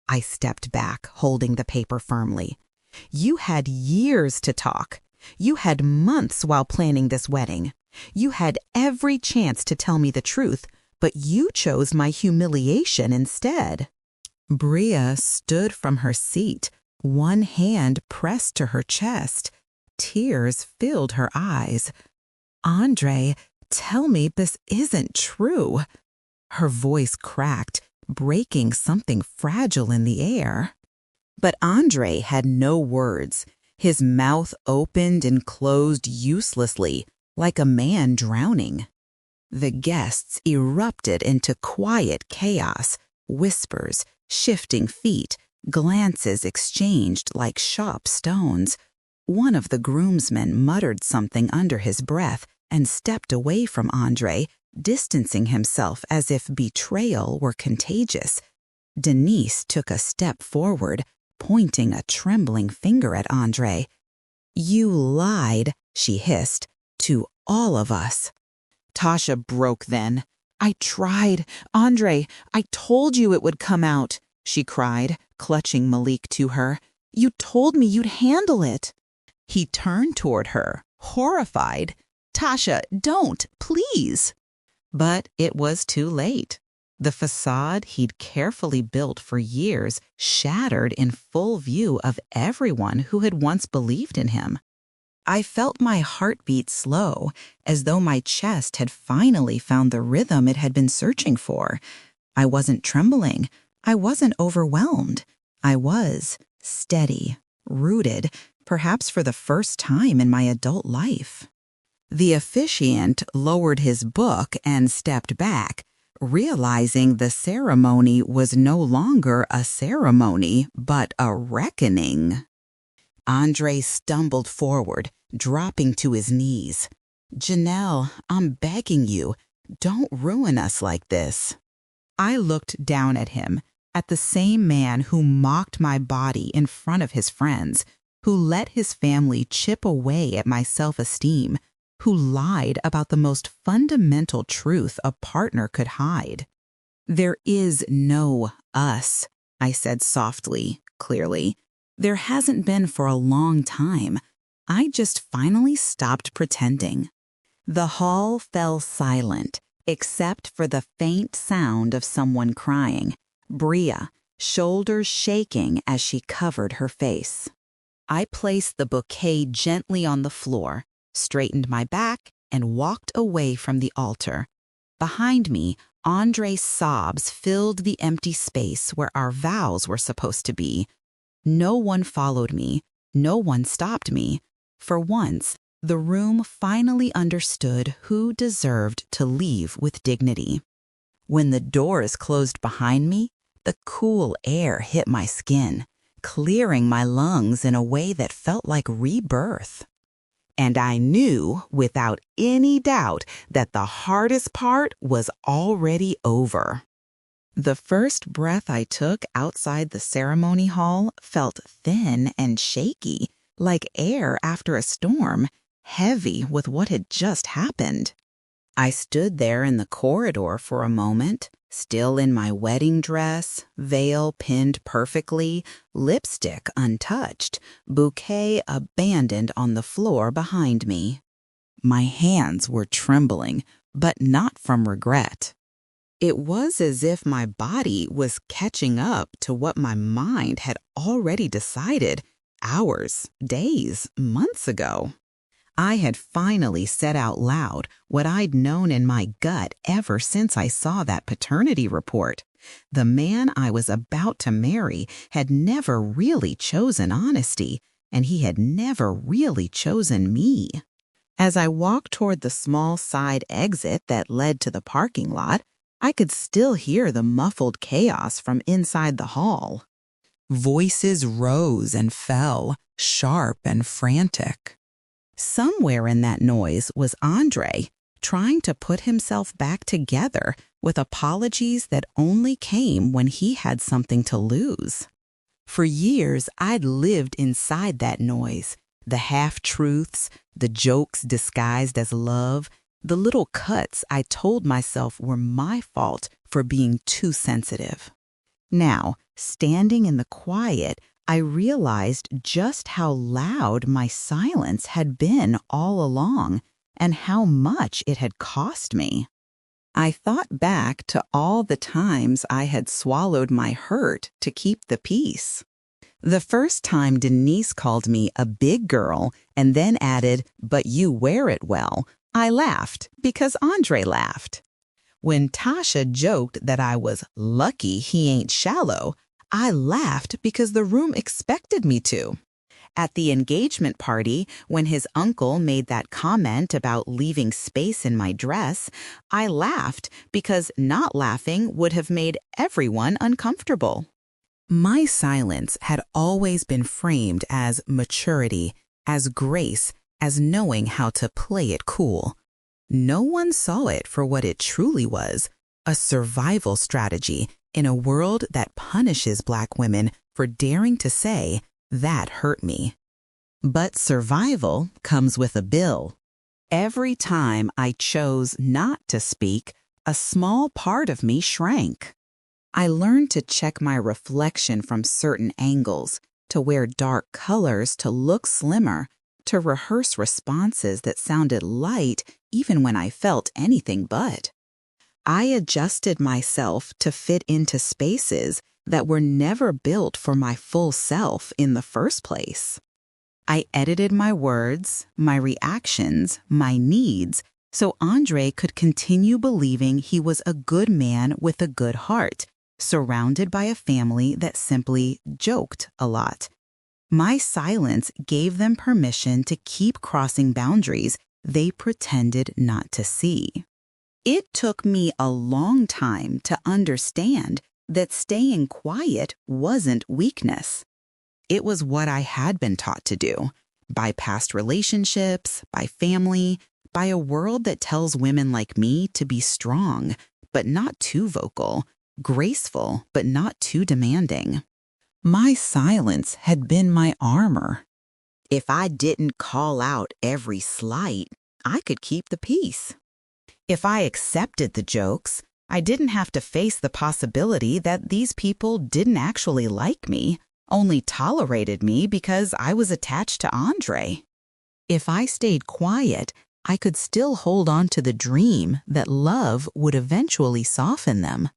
I stepped back, holding the paper firmly. "You had years to talk. You had months while planning this wedding. You had every chance to tell me the truth, but you chose my humiliation instead." Bria stood from her seat, one hand pressed to her chest. Tears filled her eyes. "Andre, tell me this isn't true." Her voice cracked, breaking something fragile in the air. But Andre had no words. His mouth opened and closed uselessly, like a man drowning. The guests erupted into quiet chaos, whispers, shifting feet, glances exchanged like sharp stones. One of the groomsmen muttered something under his breath and stepped away from Andre, distancing himself as if betrayal were contagious. Denise took a step forward, pointing a trembling finger at Andre. "You lied," she hissed, "to all of us." Tasha broke then. "I tried. Andre, I told you it would come out," she cried, clutching Malik to her. "You told me you'd handle it." He turned toward her, horrified. "Tasha, don't, please." But it was too late. The facade he'd carefully built for years shattered in full view of everyone who had once believed in him. I felt my heartbeat slow, as though my chest had finally found the rhythm it had been searching for. I wasn't trembling. I wasn't overwhelmed. I was steady, rooted, perhaps for the first time in my adult life. The officiant lowered his book and stepped back, realizing the ceremony was no longer a ceremony, but a reckoning. Andre stumbled forward, dropping to his knees. "Janelle, I'm begging you, don't ruin us like this." I looked down at him, at the same man who mocked my body in front of his friends, who let his family chip away at my self-esteem, who lied about the most fundamental truth a partner could hide. "There is no us," I said softly, clearly. "There hasn't been for a long time. I just finally stopped pretending." The hall fell silent, except for the faint sound of someone crying, Bria, shoulders shaking as she covered her face. I placed the bouquet gently on the floor, straightened my back, and walked away from the altar. Behind me, Andre's sobs filled the empty space where our vows were supposed to be. No one followed me. No one stopped me. For once, the room finally understood who deserved to leave with dignity. When the doors closed behind me, the cool air hit my skin, clearing my lungs in a way that felt like rebirth. And I knew, without any doubt, that the hardest part was already over. The first breath I took outside the ceremony hall felt thin and shaky, like air after a storm, heavy with what had just happened. I stood there in the corridor for a moment, still in my wedding dress, veil pinned perfectly, lipstick untouched, bouquet abandoned on the floor behind me. My hands were trembling, but not from regret. It was as if my body was catching up to what my mind had already decided hours, days, months ago. I had finally said out loud what I'd known in my gut ever since I saw that paternity report. The man I was about to marry had never really chosen honesty, and he had never really chosen me. As I walked toward the small side exit that led to the parking lot, I could still hear the muffled chaos from inside the hall. Voices rose and fell, sharp and frantic. Somewhere in that noise was Andre, trying to put himself back together with apologies that only came when he had something to lose. For years, I'd lived inside that noise, the half-truths, the jokes disguised as love, the little cuts I told myself were my fault for being too sensitive. Now, standing in the quiet, I realized just how loud my silence had been all along and how much it had cost me. I thought back to all the times I had swallowed my hurt to keep the peace. The first time Denise called me a big girl and then added, "But you wear it well," I laughed because Andre laughed. When Tasha joked that I was lucky he ain't shallow, I laughed because the room expected me to. At the engagement party, when his uncle made that comment about leaving space in my dress, I laughed because not laughing would have made everyone uncomfortable. My silence had always been framed as maturity, as grace, as knowing how to play it cool. No one saw it for what it truly was, a survival strategy in a world that punishes Black women for daring to say, "That hurt me." But survival comes with a bill. Every time I chose not to speak, a small part of me shrank. I learned to check my reflection from certain angles, to wear dark colors to look slimmer, to rehearse responses that sounded light even when I felt anything but. I adjusted myself to fit into spaces that were never built for my full self in the first place. I edited my words, my reactions, my needs, so Andre could continue believing he was a good man with a good heart, surrounded by a family that simply joked a lot. My silence gave them permission to keep crossing boundaries they pretended not to see. It took me a long time to understand that staying quiet wasn't weakness. It was what I had been taught to do, by past relationships, by family, by a world that tells women like me to be strong, but not too vocal, graceful, but not too demanding. My silence had been my armor. If I didn't call out every slight, I could keep the peace. If I accepted the jokes, I didn't have to face the possibility that these people didn't actually like me, only tolerated me because I was attached to Andre. If I stayed quiet, I could still hold on to the dream that love would eventually soften them.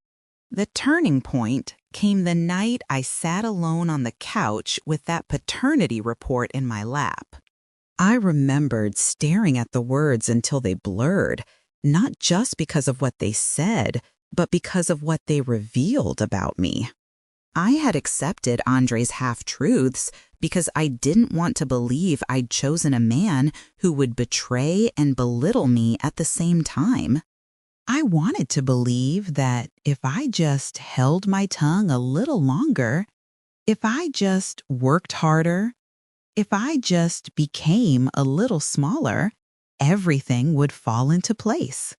The turning point came the night I sat alone on the couch with that paternity report in my lap. I remembered staring at the words until they blurred, not just because of what they said, but because of what they revealed about me. I had accepted Andre's half-truths because I didn't want to believe I'd chosen a man who would betray and belittle me at the same time. I wanted to believe that if I just held my tongue a little longer, if I just worked harder, if I just became a little smaller, everything would fall into place.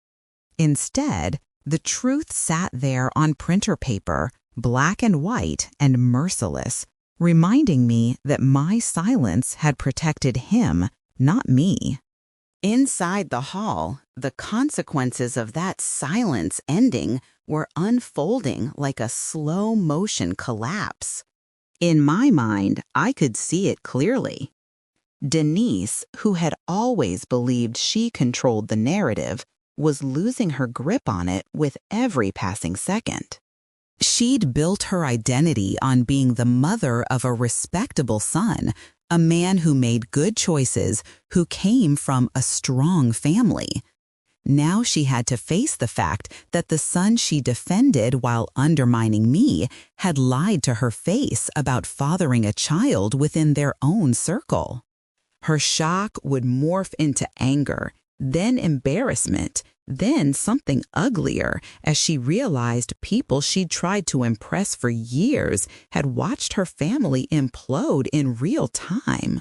Instead, the truth sat there on printer paper, black and white and merciless, reminding me that my silence had protected him, not me. Inside the hall, the consequences of that silence ending were unfolding like a slow-motion collapse. In my mind, I could see it clearly. Denise, who had always believed she controlled the narrative, was losing her grip on it with every passing second. She'd built her identity on being the mother of a respectable son, a man who made good choices, who came from a strong family. Now she had to face the fact that the son she defended while undermining me had lied to her face about fathering a child within their own circle. Her shock would morph into anger, then embarrassment, then something uglier as she realized people she'd tried to impress for years had watched her family implode in real time.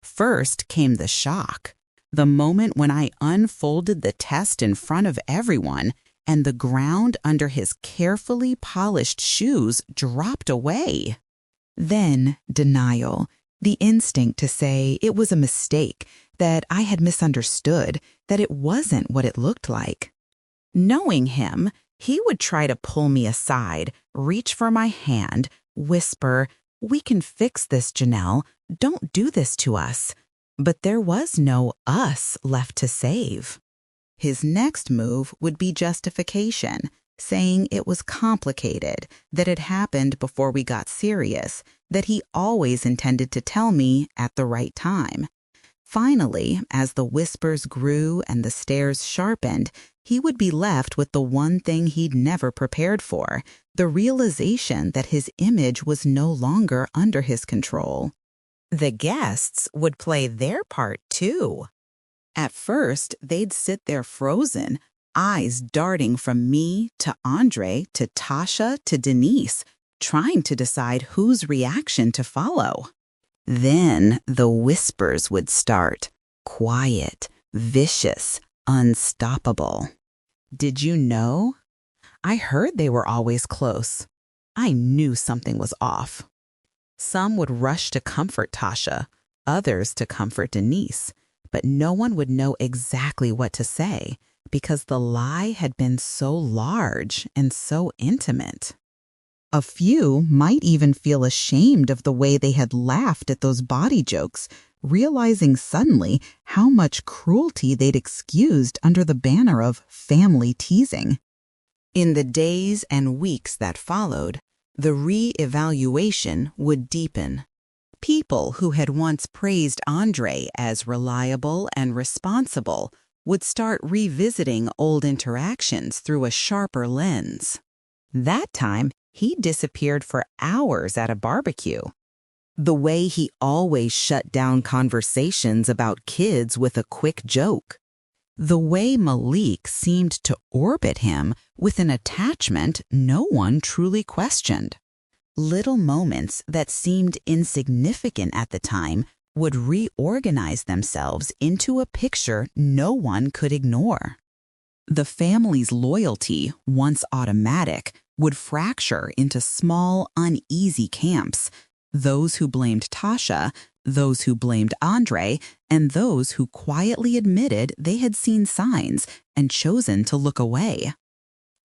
First came the shock, the moment when I unfolded the test in front of everyone and the ground under his carefully polished shoes dropped away. Then denial, the instinct to say it was a mistake, that I had misunderstood, that it wasn't what it looked like. Knowing him, he would try to pull me aside, reach for my hand, whisper, "We can fix this, Janelle. Don't do this to us." But there was no us left to save. His next move would be justification, saying it was complicated, that it happened before we got serious, that he always intended to tell me at the right time. Finally, as the whispers grew and the stares sharpened, he would be left with the one thing he'd never prepared for, the realization that his image was no longer under his control. The guests would play their part too. At first, they'd sit there frozen, eyes darting from me to Andre to Tasha to Denise, trying to decide whose reaction to follow. Then the whispers would start, quiet, vicious, unstoppable. Did you know? I heard they were always close. I knew something was off. Some would rush to comfort Tasha, others to comfort Denise, but no one would know exactly what to say because the lie had been so large and so intimate. A few might even feel ashamed of the way they had laughed at those body jokes, realizing suddenly how much cruelty they'd excused under the banner of family teasing. In the days and weeks that followed, the re-evaluation would deepen. People who had once praised Andre as reliable and responsible would start revisiting old interactions through a sharper lens. That time, he disappeared for hours at a barbecue. The way he always shut down conversations about kids with a quick joke. The way Malik seemed to orbit him with an attachment no one truly questioned. Little moments that seemed insignificant at the time would reorganize themselves into a picture no one could ignore. The family's loyalty, once automatic, would fracture into small, uneasy camps. Those who blamed Tasha, those who blamed Andre, and those who quietly admitted they had seen signs and chosen to look away.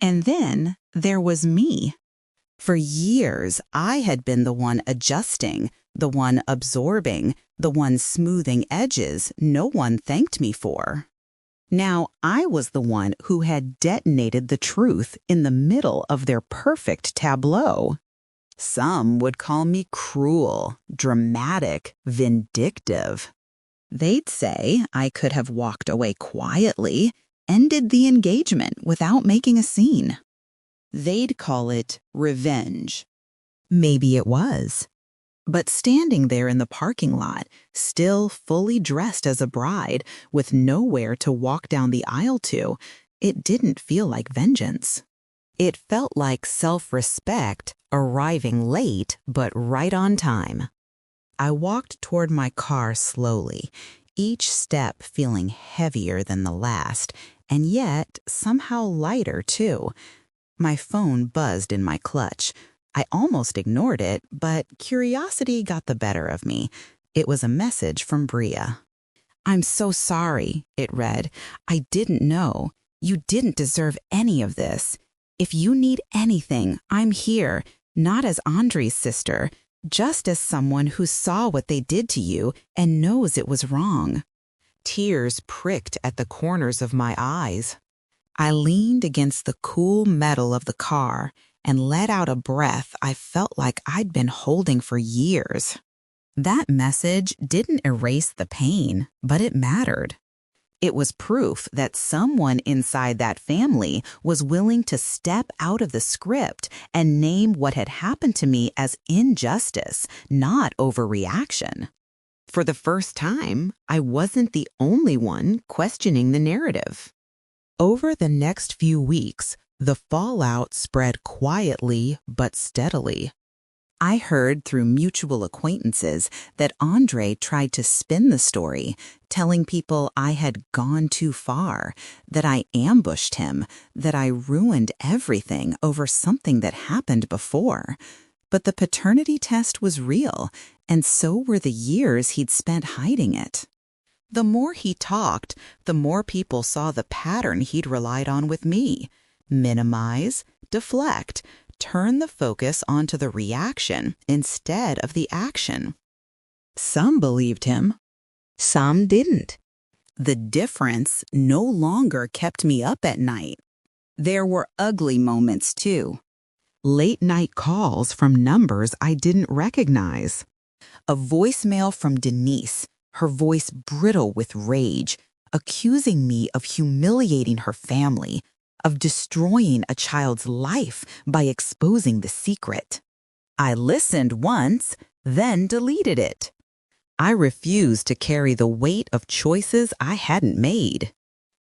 And then there was me. For years, I had been the one adjusting, the one absorbing, the one smoothing edges no one thanked me for. Now I was the one who had detonated the truth in the middle of their perfect tableau. Some would call me cruel, dramatic, vindictive. They'd say I could have walked away quietly, ended the engagement without making a scene. They'd call it revenge. Maybe it was. But standing there in the parking lot, still fully dressed as a bride, with nowhere to walk down the aisle to, it didn't feel like vengeance. It felt like self-respect, arriving late but right on time. I walked toward my car slowly, each step feeling heavier than the last, and yet somehow lighter too. My phone buzzed in my clutch. I almost ignored it, but curiosity got the better of me. It was a message from Bria. "I'm so sorry," it read. "I didn't know. You didn't deserve any of this. If you need anything, I'm here, not as Andre's sister, just as someone who saw what they did to you and knows it was wrong." Tears pricked at the corners of my eyes. I leaned against the cool metal of the car and let out a breath I felt like I'd been holding for years. That message didn't erase the pain, but it mattered. It was proof that someone inside that family was willing to step out of the script and name what had happened to me as injustice, not overreaction. For the first time, I wasn't the only one questioning the narrative. Over the next few weeks, the fallout spread quietly but steadily. I heard through mutual acquaintances that Andre tried to spin the story, telling people I had gone too far, that I ambushed him, that I ruined everything over something that happened before. But the paternity test was real, and so were the years he'd spent hiding it. The more he talked, the more people saw the pattern he'd relied on with me. Minimize, deflect, turn the focus onto the reaction instead of the action. Some believed him, some didn't. The difference no longer kept me up at night. There were ugly moments too. Late-night calls from numbers I didn't recognize. A voicemail from Denise, her voice brittle with rage, accusing me of humiliating her family, of destroying a child's life by exposing the secret. I listened once, then deleted it. I refused to carry the weight of choices I hadn't made.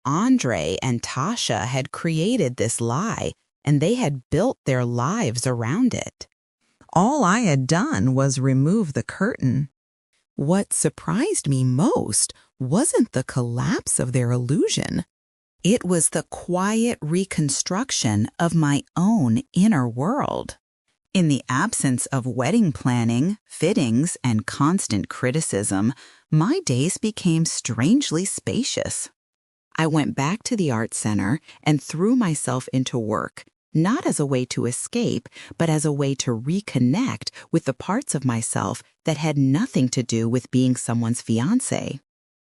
Andre and Tasha had created this lie, and they had built their lives around it. All I had done was remove the curtain. What surprised me most wasn't the collapse of their illusion. It was the quiet reconstruction of my own inner world. In the absence of wedding planning, fittings, and constant criticism, my days became strangely spacious. I went back to the art center and threw myself into work, not as a way to escape, but as a way to reconnect with the parts of myself that had nothing to do with being someone's fiancé.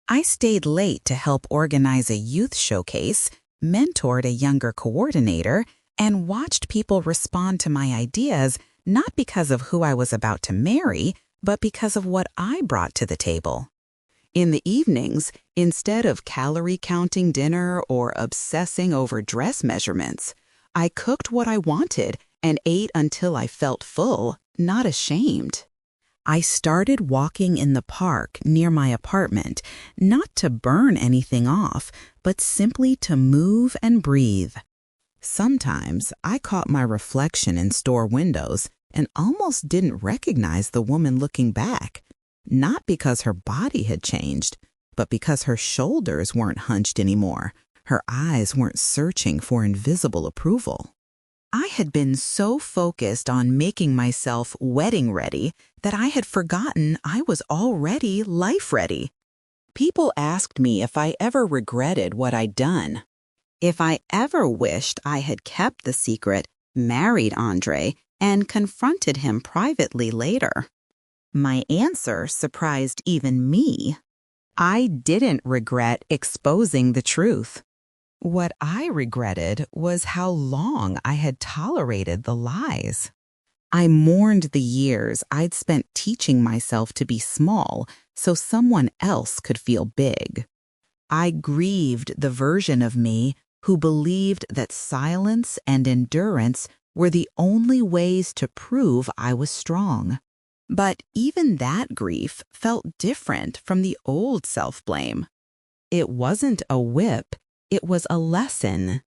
I stayed late to help organize a youth showcase, mentored a younger coordinator, and watched people respond to my ideas not because of who I was about to marry, but because of what I brought to the table. In the evenings, instead of calorie counting dinner or obsessing over dress measurements, I cooked what I wanted and ate until I felt full, not ashamed. I started walking in the park near my apartment, not to burn anything off, but simply to move and breathe. Sometimes I caught my reflection in store windows and almost didn't recognize the woman looking back, not because her body had changed, but because her shoulders weren't hunched anymore. Her eyes weren't searching for invisible approval. I had been so focused on making myself wedding ready that I had forgotten I was already life ready. People asked me if I ever regretted what I'd done, if I ever wished I had kept the secret, married Andre, and confronted him privately later. My answer surprised even me. I didn't regret exposing the truth. What I regretted was how long I had tolerated the lies. I mourned the years I'd spent teaching myself to be small so someone else could feel big. I grieved the version of me who believed that silence and endurance were the only ways to prove I was strong. But even that grief felt different from the old self-blame. It wasn't a whip, it was a lesson.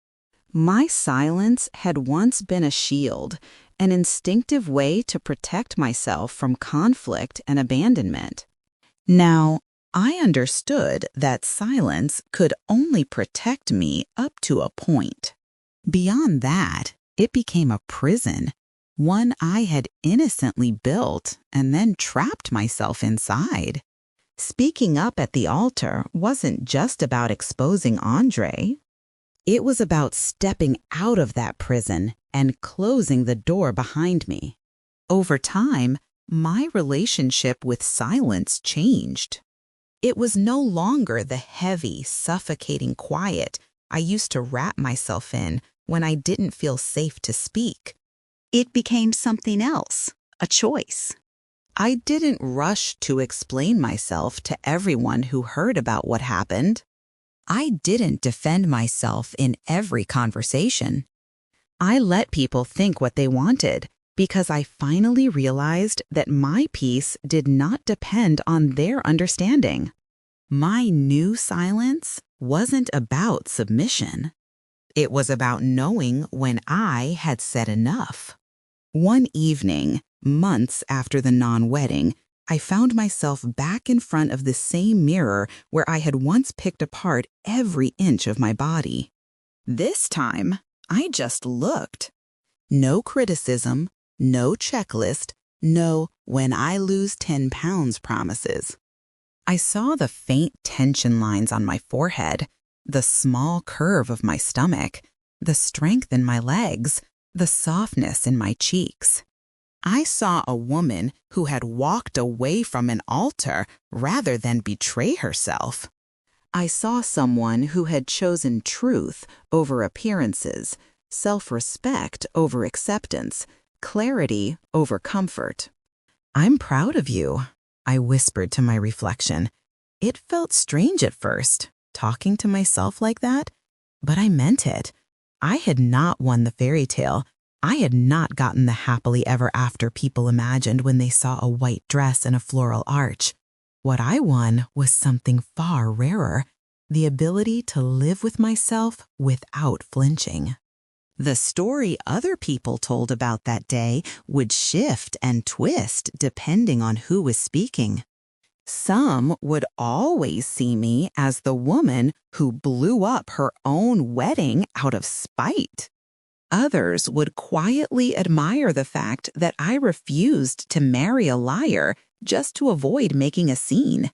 My silence had once been a shield, an instinctive way to protect myself from conflict and abandonment. Now, I understood that silence could only protect me up to a point. Beyond that, it became a prison, one I had innocently built and then trapped myself inside. Speaking up at the altar wasn't just about exposing Andre. It was about stepping out of that prison and closing the door behind me. Over time, my relationship with silence changed. It was no longer the heavy, suffocating quiet I used to wrap myself in when I didn't feel safe to speak. It became something else, a choice. I didn't rush to explain myself to everyone who heard about what happened. I didn't defend myself in every conversation. I let people think what they wanted because I finally realized that my peace did not depend on their understanding. My new silence wasn't about submission. It was about knowing when I had said enough. One evening, months after the non-wedding, I found myself back in front of the same mirror where I had once picked apart every inch of my body. This time, I just looked. No criticism, no checklist, no "when I lose 10 pounds" promises. I saw the faint tension lines on my forehead, the small curve of my stomach, the strength in my legs, the softness in my cheeks. I saw a woman who had walked away from an altar rather than betray herself. I saw someone who had chosen truth over appearances, self-respect over acceptance, clarity over comfort. "I'm proud of you," I whispered to my reflection. It felt strange at first, talking to myself like that, but I meant it. I had not won the fairy tale. I had not gotten the happily ever after people imagined when they saw a white dress and a floral arch. What I won was something far rarer, the ability to live with myself without flinching. The story other people told about that day would shift and twist depending on who was speaking. Some would always see me as the woman who blew up her own wedding out of spite. Others would quietly admire the fact that I refused to marry a liar just to avoid making a scene.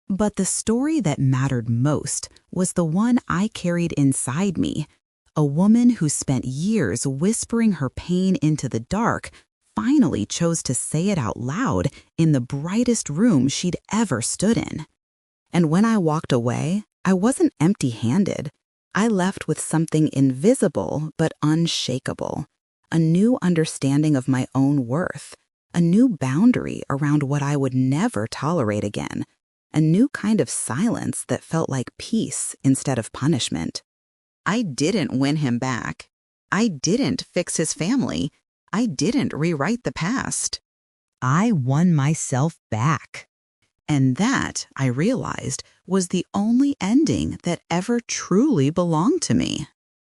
But the story that mattered most was the one I carried inside me. A woman who spent years whispering her pain into the dark finally chose to say it out loud in the brightest room she'd ever stood in. And when I walked away, I wasn't empty-handed. I left with something invisible but unshakable, a new understanding of my own worth, a new boundary around what I would never tolerate again, a new kind of silence that felt like peace instead of punishment. I didn't win him back. I didn't fix his family. I didn't rewrite the past. I won myself back. And that, I realized, was the only ending that ever truly belonged to me.